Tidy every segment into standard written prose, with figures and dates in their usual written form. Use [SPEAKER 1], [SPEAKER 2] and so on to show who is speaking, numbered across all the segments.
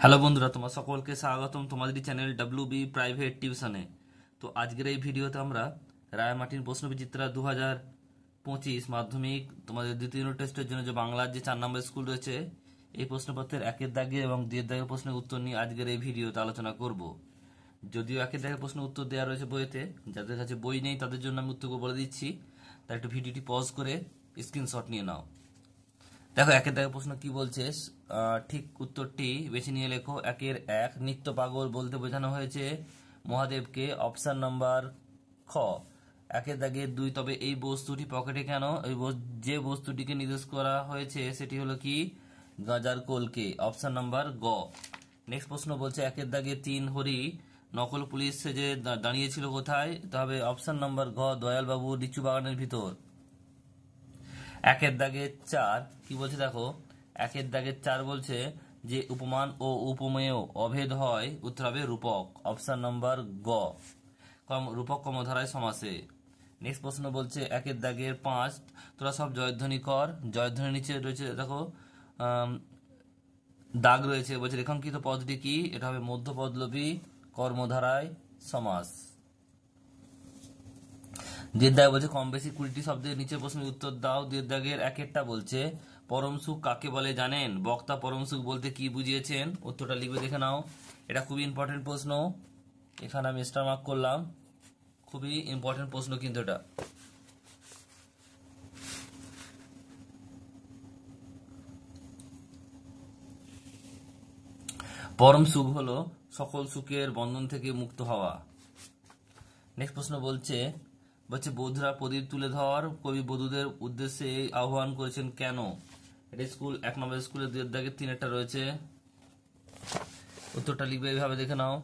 [SPEAKER 1] Hello বন্ধুরা, তোমার সকলকে স্বাগতম তোমাদের চ্যানেল ডব্লিউবি প্রাইভেট টিউশনে। তো আজকের এই ভিডিওতে আমরা রায়মার্টিন প্রশ্নবিচিত্রা 2025 মাধ্যমিক তোমাদের দ্বিতীয় ইউনিট টেস্টের জন্য যে বাংলার যে 4 নম্বর স্কুল রয়েছে, এই প্রশ্নপত্রের একের দাগে এবং দুইয়ের দাগের প্রশ্নের উত্তর নিয়ে আজকের এই ভিডিওতে আলোচনা করব। যদিও একের দাগের প্রশ্নের উত্তর দেওয়া রয়েছে বইতে, যাদের কাছে বই নেই তাদের জন্য আমি উত্তরগুলো বলে দিচ্ছি। তাই একটু ভিডিওটি পজ করে স্ক্রিনশট নিয়ে নাও। দেখো একের দাগের প্রশ্ন কি বলছে, ঠিক উত্তরটি বেছে নিয়ে লেখো। একের এক, নিত্য পাগল বলতে বোঝানো হয়েছে মহাদেবকে। অপশন নাম্বার খ। একের দাগের দুই, তবে এই বস্তুটি পকেটে কেন? যে বস্তুটিকে নির্দেশ করা হয়েছে সেটি হলো কি? গাঁজার কোলকে। অপশন নাম্বার গ। নেক্সট প্রশ্ন বলছে একের দাগের তিন, হরি নকল পুলিশ সেজে দাঁড়িয়েছিল কোথায়? তবে অপশন নাম্বার ঘ, দয়ালবাবু লিচু বাগানের ভিতর। একের দাগের চার কি বলছে দেখো, একের দাগের চার বলছে যে উপমান ও উপমেয় অভেদ হয়, উত্তর হবে রূপক। অপশন নাম্বার গ, রূপক কর্মধারায় সমাসে। নেক্সট প্রশ্ন বলছে একের দাগের পাঁচ, তোরা সব জয়ধ্বনি কর। জয়ধ্বনি নিচে রয়েছে দেখো দাগ রয়েছে, বলছে রেখাঙ্কিত পদটি কি? এটা হবে মধ্যপদলোপী কর্মধারায় সমাস। দুয়ের দাগে বলছে কম বেশি 20টি শব্দের নিচে প্রশ্নের উত্তর দাও। দুয়ের দাগের একেরটা বলছে পরম সুখ কাকে বলে জানেন? বক্তা পরম সুখ বলতে কি বুঝিয়েছেন? উত্তরটা লিখবে, দেখে নাও। এটা খুবই ইম্পর্টেন্ট প্রশ্ন, এখানে আমি স্টার মার্ক করলাম। খুবই ইম্পর্টেন্ট প্রশ্ন কিন্তু এটা। পরম সুখ হলো সকল সুখের বন্ধন থেকে মুক্ত হওয়া। নেক্সট প্রশ্ন বলছে বধুরা প্রদীপ তুলে ধর কবি বধূদের উদ্দেশ্যে আহ্বান করেছেন কেন? এটা স্কুল 1 নম্বর স্কুলের দুয়ের দাগের তিনেরটা রয়েছে। উত্তরটা লিখবে এইভাবে, দেখে নাও।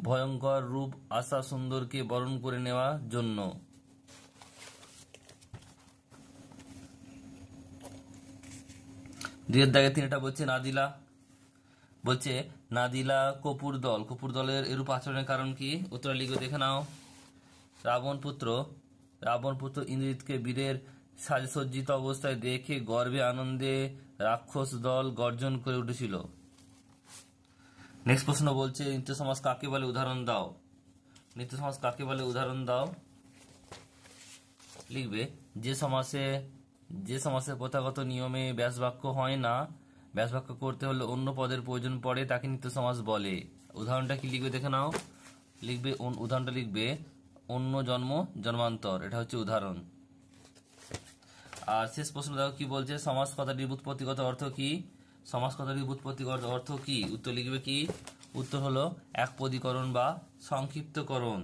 [SPEAKER 1] ভয়ঙ্কর রূপ আশা সুন্দরকে বরণ করে নেওয়ার জন্য। দুয়ের দাগের তিনটা বলছে নাদিলা কপুর দলের এরূপ আচরণের কারণ কি? উত্তরটা লিখবে, দেখে নাও। রাবণ পুত্র ইন্দ্রজিৎকে বীরের সাজসজ্জিত অবস্থায় দেখে গর্বে আনন্দে রাক্ষস দল গর্জন করে উঠেছিল। নেক্সট প্রশ্ন বলছে নিত্য সমাজ কাকে বলে, উদাহরণ দাও। নিত্য সমাজ কাকে বলে, উদাহরণ দাও। লিখবে যে সমাসে প্রথাগত নিয়মে ব্যাসবাক্য হয় না, ব্যাসবাক্য করতে হলে অন্য পদের প্রয়োজন পড়ে, তাকে নিত্য সমাস বলে। উদাহরণটা কি লিখবে, দেখে নাও। লিখবে উদাহরণটা লিখবে অন্য জন্ম জন্মান্তর, এটা হচ্ছে উদাহরণ। আর শেষ প্রশ্ন দেখো কি বলছে, সমাস কথাটির ব্যুৎপত্তিগত অর্থ কি? সমাস কথাটির ব্যুৎপত্তিগত অর্থ কি? উত্তর লিখবে কি? উত্তর হলো একপদীকরণ বা সংক্ষিপ্তকরণ।